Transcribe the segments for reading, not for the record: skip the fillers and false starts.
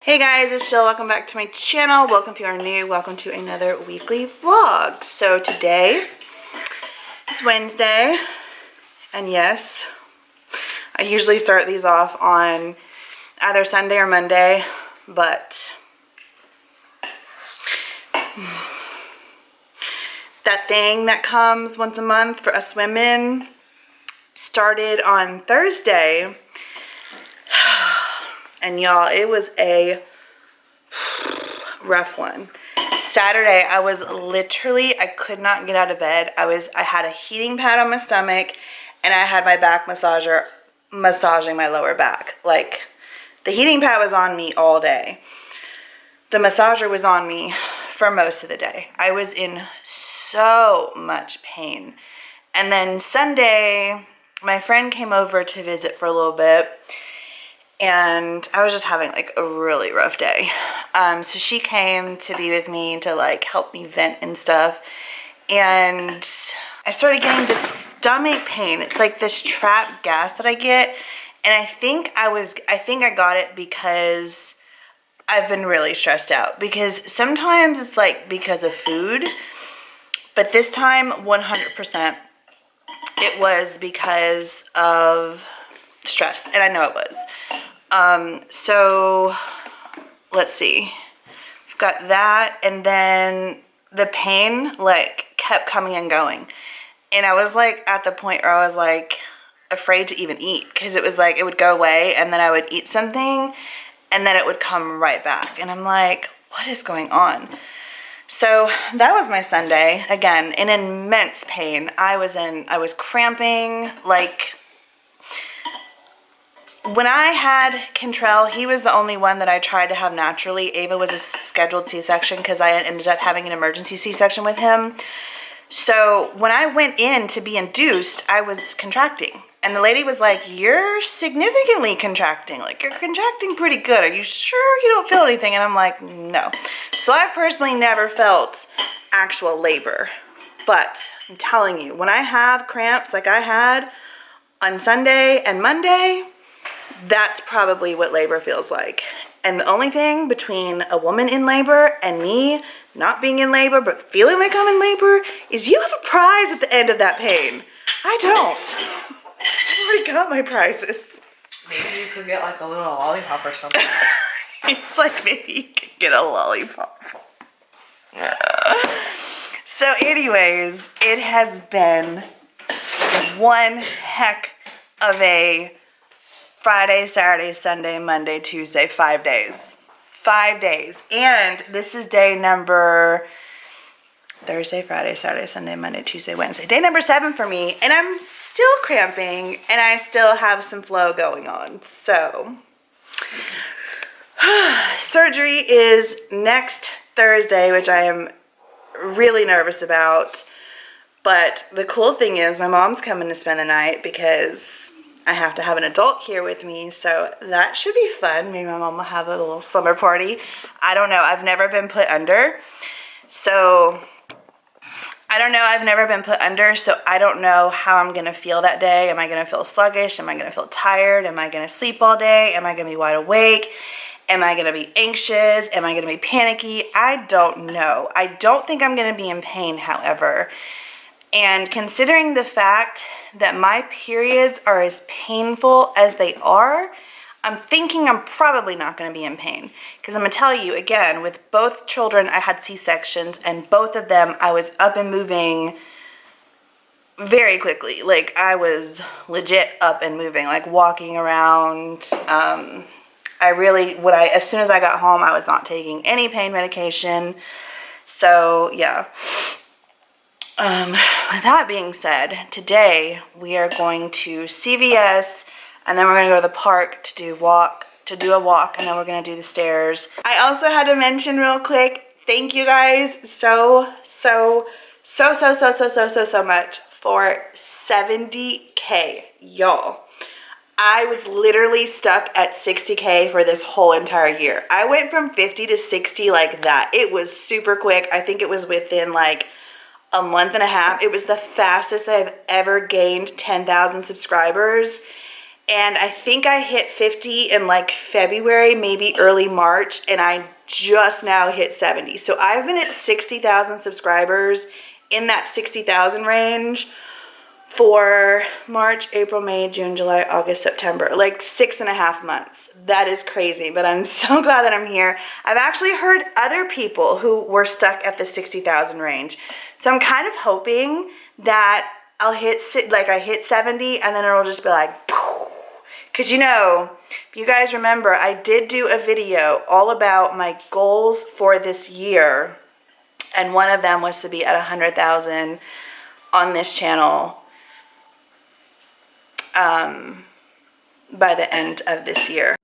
Hey guys, it's Jill. Welcome back to my channel. Welcome if you are new. Welcome to another weekly vlog. So today is Wednesday, and yes, I usually start these off on either Sunday or Monday, but that thing that comes once a month for us women started on Thursday. And y'all, it was a rough one. Saturday, I was literally, I could not get out of bed. I had a heating pad on my stomach, and I had my back massager massaging my lower back. Like, the heating pad was on me all day. The massager was on me for most of the day. I was in so much pain. And then Sunday, my friend came over to visit for a little bit, and I was just having like a really rough day. So she came to be with me to like help me vent and stuff. And I started getting this stomach pain. It's like this trapped gas that I get. And I think I got it because I've been really stressed out. Because sometimes it's like because of food. But this time, 100%, it was because of stress, and I know it was. So let's see, I've got that, and then the pain like kept coming and going, and I was like at the point where I was like afraid to even eat, because it was like it would go away and then I would eat something and then it would come right back, and I'm like, what is going on? So that was my Sunday. Again, in immense pain. I was cramping. Like, when I had Cantrell, he was the only one that I tried to have naturally. Ava was a scheduled C-section because I ended up having an emergency C-section with him. So when I went in to be induced, I was contracting. And the lady was like, you're significantly contracting. Like, you're contracting pretty good. Are you sure you don't feel anything? And I'm like, no. So I've personally never felt actual labor. But I'm telling you, when I have cramps like I had on Sunday and Monday, that's probably what labor feels like. And the only thing between a woman in labor and me not being in labor but feeling like I'm in labor is you have a prize at the end of that pain. I don't. I already got my prizes. Maybe you could get like a little lollipop or something. It's like maybe you could get a lollipop. So anyways, it has been one heck of a Friday, Saturday, Sunday, Monday, Tuesday, 5 days. 5 days. And this is day number Thursday, Friday, Saturday, Sunday, Monday, Tuesday, Wednesday. Day number 7 for me. And I'm still cramping, and I still have some flow going on. So surgery is next Thursday, which I am really nervous about. But the cool thing is my mom's coming to spend the night because I have to have an adult here with me, so that should be fun. Maybe my mom will have a little slumber party. I don't know. I've never been put under, so I don't know how I'm going to feel that day. Am I going to feel sluggish? Am I going to feel tired? Am I going to sleep all day? Am I going to be wide awake? Am I going to be anxious? Am I going to be panicky? I don't know. I don't think I'm going to be in pain, however. And considering the fact that my periods are as painful as they are, I'm thinking I'm probably not going to be in pain. Because I'm going to tell you, again, with both children, I had C-sections, and both of them, I was up and moving very quickly. Like, I was legit up and moving, like walking around. As soon as I got home, I was not taking any pain medication. So, yeah. With that being said, today we are going to CVS, and then we're going to go to the park to do a walk, and then we're going to do the stairs. I also had to mention real quick, thank you guys so much for 70K, y'all. I was literally stuck at 60K for this whole entire year. I went from 50 to 60 like that. It was super quick. I think it was within like a month and a half. It was the fastest that I've ever gained 10,000 subscribers. And I think I hit 50 in like February, maybe early March, and I just now hit 70. So I've been at 60,000 subscribers, in that 60,000 range, for March, April, May, June, July, August, September, like 6.5 months. That is crazy, but I'm so glad that I'm here. I've actually heard other people who were stuck at the 60,000 range. So I'm kind of hoping that I'll hit, like I hit 70 and then it'll just be like, because you know, if you guys remember, I did do a video all about my goals for this year. And one of them was to be at 100,000 on this channel by the end of this year.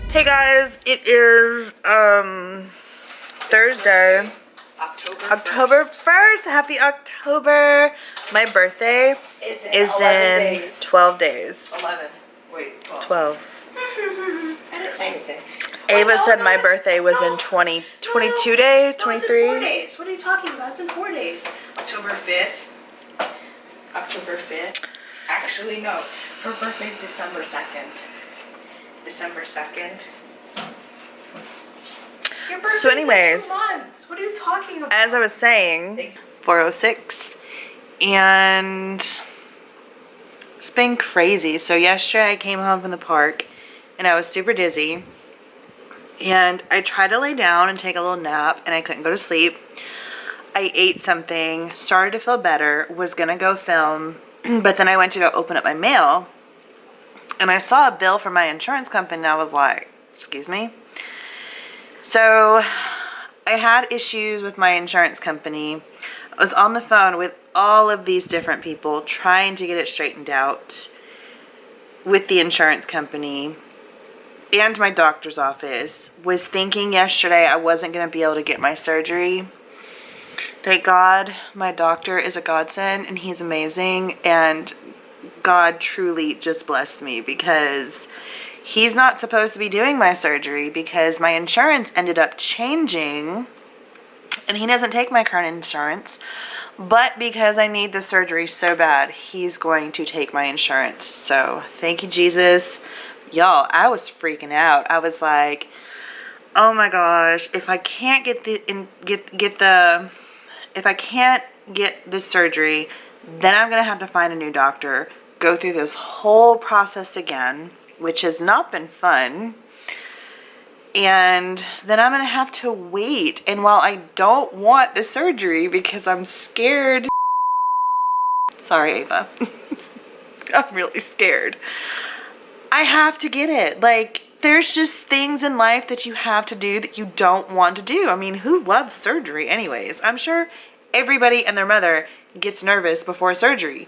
Hey guys, it is Thursday, October 1st. Happy October. My birthday is in 12 days. 11. Wait, 12. I didn't say anything. Ava said my birthday was in 22 days, 23. No, it's in 4 days. What are you talking about? It's in 4 days. October 5th. October 5th. Actually, no. Her birthday's December 2nd. December 2nd. Your birthday's So anyways, in 2 months. What are you talking about? as I was saying, 4:06, and it's been crazy. So yesterday I came home from the park and I was super dizzy, and I tried to lay down and take a little nap and I couldn't go to sleep. I ate something, started to feel better, was gonna go film, but then I went to go open up my mail and I saw a bill from my insurance company and I was like, excuse me? So I had issues with my insurance company. I was on the phone with all of these different people trying to get it straightened out with the insurance company and my doctor's office. Was thinking yesterday I wasn't going to be able to get my surgery. Thank God my doctor is a godsend and he's amazing, and God truly just blessed me because he's not supposed to be doing my surgery because my insurance ended up changing and he doesn't take my current insurance, but because I need the surgery so bad, he's going to take my insurance. So thank you, Jesus. Y'all, I was freaking out. I was like, oh my gosh, if I can't get the surgery, then I'm gonna have to find a new doctor, go through this whole process again, which has not been fun, and then I'm gonna have to wait. And while I don't want the surgery because I'm scared, sorry Ava, I'm really scared, I have to get it. Like, there's just things in life that you have to do that you don't want to do. I mean, who loves surgery anyways? I'm sure everybody and their mother gets nervous before surgery.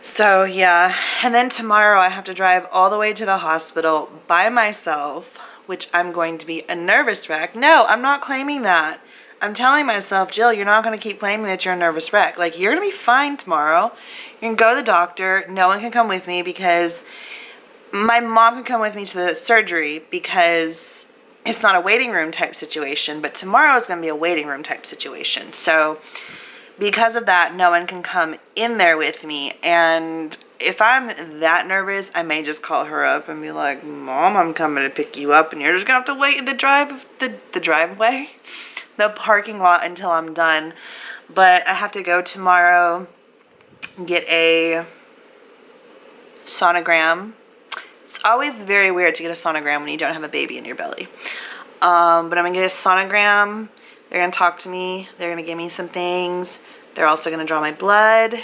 So yeah, and then tomorrow I have to drive all the way to the hospital by myself, which I'm going to be a nervous wreck. No, I'm not claiming that. I'm telling myself, Jill, you're not going to keep claiming that you're a nervous wreck. Like, you're going to be fine tomorrow. You can go to the doctor. No one can come with me because my mom can come with me to the surgery because it's not a waiting room type situation, but tomorrow is going to be a waiting room type situation. So because of that, no one can come in there with me. And if I'm that nervous, I may just call her up and be like, Mom, I'm coming to pick you up, and you're just gonna have to wait in the driveway, the parking lot until I'm done. But I have to go tomorrow and get a sonogram. It's always very weird to get a sonogram when you don't have a baby in your belly. But I'm gonna get a sonogram. They're gonna talk to me. They're gonna give me some things. They're also gonna draw my blood.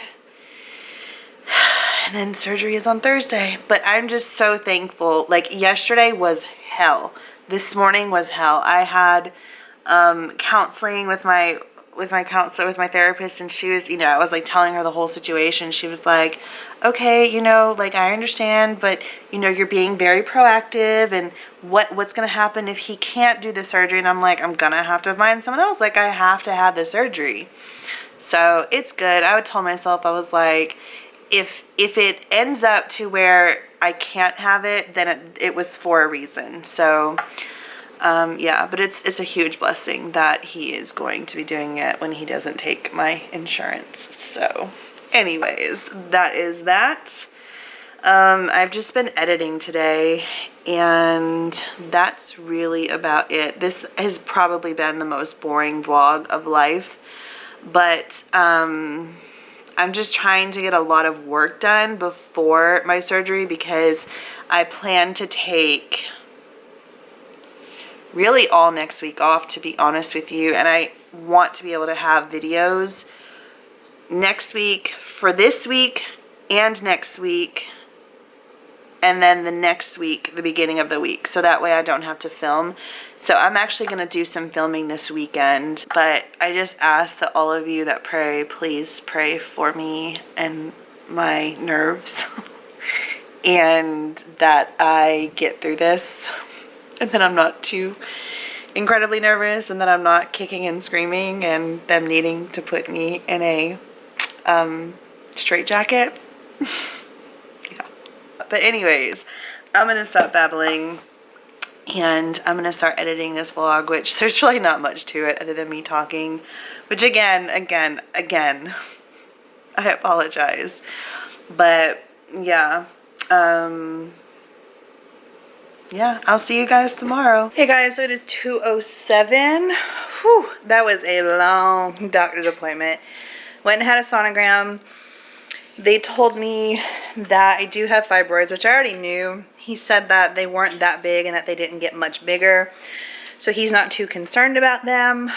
And then surgery is on Thursday. But I'm just so thankful. Like, yesterday was hell. This morning was hell. I had counseling with my counselor, with my therapist, and she was, you know, I was like telling her the whole situation. She was like, okay, you know, like, I understand, but you know, you're being very proactive, and what's gonna happen if he can't do the surgery? And I'm like, I'm gonna have to find someone else. Like, I have to have the surgery. So it's good. I would tell myself, I was like, if it ends up to where I can't have it, then it was for a reason. So yeah, but it's a huge blessing that he is going to be doing it when he doesn't take my insurance. So anyways, that is that. I've just been editing today, and that's really about it. This has probably been the most boring vlog of life, but I'm just trying to get a lot of work done before my surgery, because I plan to take really all next week off, to be honest with you, and I want to be able to have videos next week, for this week and next week, and then the next week, the beginning of the week, so that way I don't have to film. So I'm actually going to do some filming this weekend, but I just ask that all of you that pray, please pray for me and my nerves and that I get through this, and that I'm not too incredibly nervous, and that I'm not kicking and screaming and them needing to put me in a straitjacket. Yeah. But anyways, I'm going to stop babbling, and I'm going to start editing this vlog, which there's really not much to it other than me talking, which again, I apologize. But yeah, yeah, I'll see you guys tomorrow. Hey guys, so it is 2:07. Whew, that was a long doctor's appointment. Went and had a sonogram. They told me that I do have fibroids, which I already knew. He said that they weren't that big and that they didn't get much bigger, so he's not too concerned about them.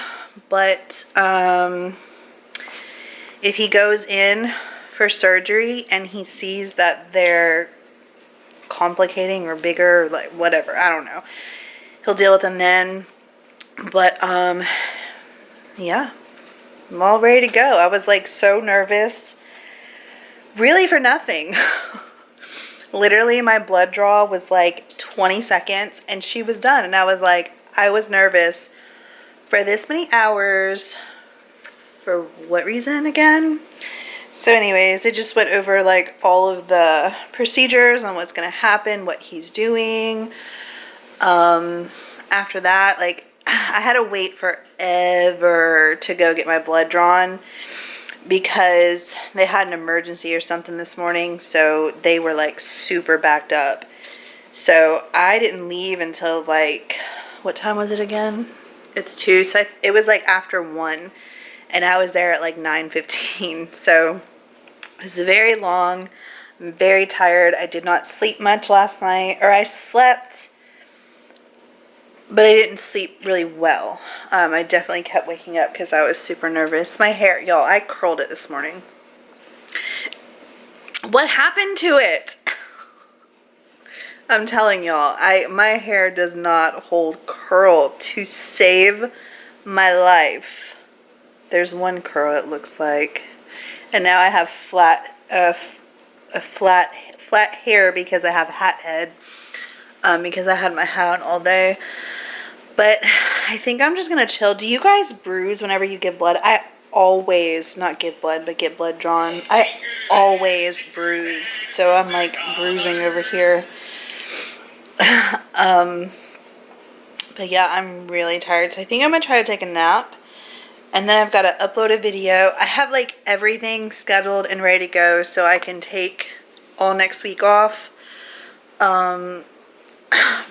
But if he goes in for surgery and he sees that they're complicating or bigger, or like whatever, I don't know, he'll deal with them then. But yeah, I'm all ready to go. I was like so nervous, really for nothing. Literally my blood draw was like 20 seconds and she was done, and I was like, I was nervous for this many hours for what reason again? So anyways, it just went over like all of the procedures on what's going to happen, what he's doing. After that, like, I had to wait forever to go get my blood drawn because they had an emergency or something this morning, so they were like super backed up. So I didn't leave until like, what time was it again? It's 2, so it was like after 1, and I was there at like 9:15. So it was very long. I'm very tired. I did not sleep much last night, or I slept, but I didn't sleep really well. I definitely kept waking up because I was super nervous. My hair, y'all, I curled it this morning. What happened to it? I'm telling y'all, my hair does not hold curl to save my life. There's one curl, it looks like. And now I have flat hair because I have a hat head. Because I had my hat on all day. But I think I'm just going to chill. Do you guys bruise whenever you give blood? I always, not give blood, but get blood drawn. I always bruise. So I'm like bruising over here. But yeah, I'm really tired. So I think I'm going to try to take a nap. And then I've got to upload a video. I have like everything scheduled and ready to go so I can take all next week off. I'm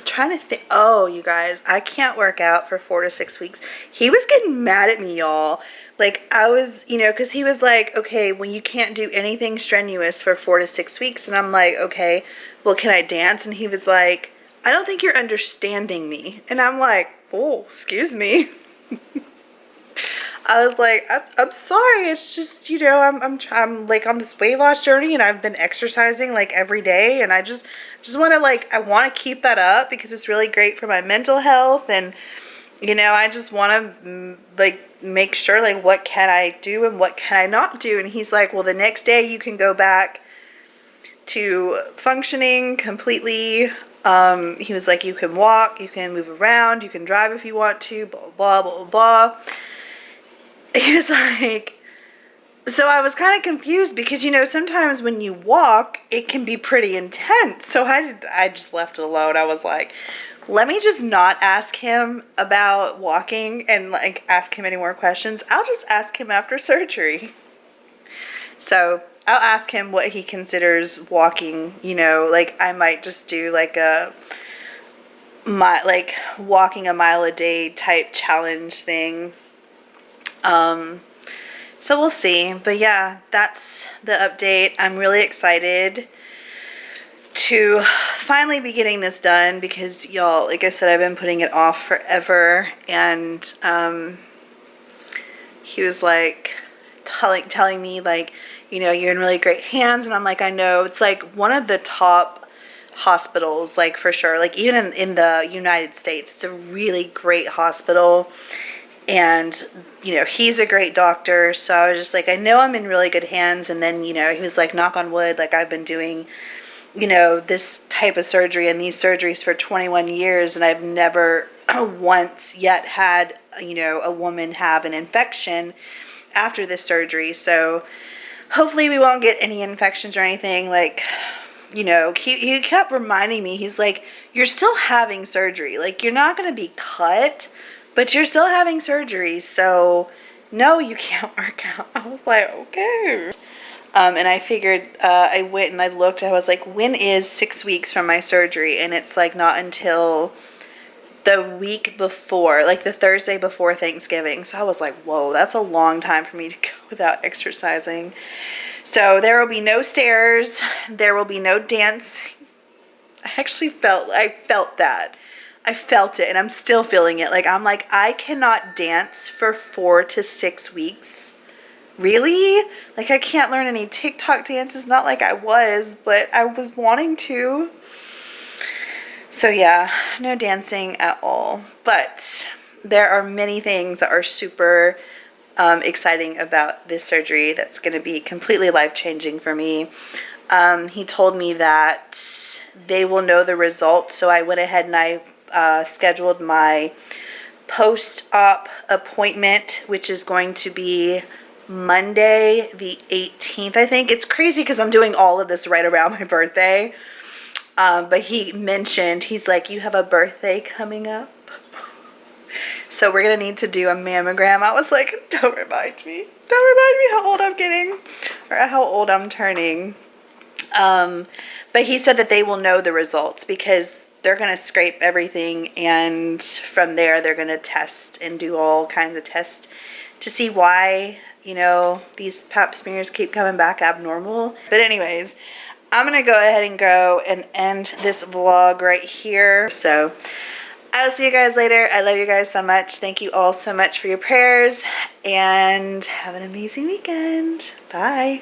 trying to think. Oh, you guys, I can't work out for 4 to 6 weeks. He was getting mad at me, y'all. Like, I was, you know, because he was like, okay, well, you can't do anything strenuous for 4 to 6 weeks. And I'm like, okay, well, can I dance? And he was like, I don't think you're understanding me. And I'm like, oh, excuse me. I was like, I'm sorry. It's just, you know, I'm like on this weight loss journey, and I've been exercising like every day, and I just want to like, I want to keep that up because it's really great for my mental health, and you know, I just want to like make sure like what can I do and what can I not do. And he's like, well, the next day you can go back to functioning completely. He was like, you can walk, you can move around, you can drive if you want to, blah blah blah blah blah. He was like, so I was kind of confused because, you know, sometimes when you walk, it can be pretty intense. So I just left it alone. I was like, let me just not ask him about walking and like ask him any more questions. I'll just ask him after surgery. So I'll ask him what he considers walking, you know, like I might just do like like walking a mile a day type challenge thing. So we'll see. But yeah, that's the update. I'm really excited to finally be getting this done because y'all, like I said, I've been putting it off forever. And he was like telling me like, you know, you're in really great hands. And I'm like, I know. It's like one of the top hospitals, like for sure. Like even in the United States, it's a really great hospital. And, you know, he's a great doctor. So I was just like, I know I'm in really good hands. And then, you know, he was like, knock on wood, like I've been doing, you know, this type of surgery and these surgeries for 21 years. And I've never once yet had, you know, a woman have an infection after this surgery. So hopefully we won't get any infections or anything. Like, you know, he kept reminding me, he's like, you're still having surgery. Like, you're not going to be cut, but you're still having surgery, so no, you can't work out. I was like, okay. And I figured, I went and I looked, I was like, when is 6 weeks from my surgery? And it's like not until the week before, like the Thursday before Thanksgiving. So I was like, whoa, that's a long time for me to go without exercising. So there will be no stairs, there will be no dance. I felt that. I felt it, and I'm still feeling it. Like, I'm like, I cannot dance for 4 to 6 weeks. Really? Like, I can't learn any TikTok dances. Not like I was, but I was wanting to. So, yeah, no dancing at all. But there are many things that are super exciting about this surgery that's going to be completely life-changing for me. He told me that they will know the results, so I went ahead and I scheduled my post-op appointment, which is going to be Monday the 18th, I think. It's crazy because I'm doing all of this right around my birthday. But he mentioned, he's like, you have a birthday coming up, so we're going to need to do a mammogram. I was like, don't remind me. Don't remind me how old I'm getting or how old I'm turning. But he said that they will know the results because they're going to scrape everything, and from there they're going to test and do all kinds of tests to see why, you know, these pap smears keep coming back abnormal. But anyways, I'm going to go ahead and go and end this vlog right here. So I'll see you guys later. I love you guys so much. Thank you all so much for your prayers, and have an amazing weekend. Bye.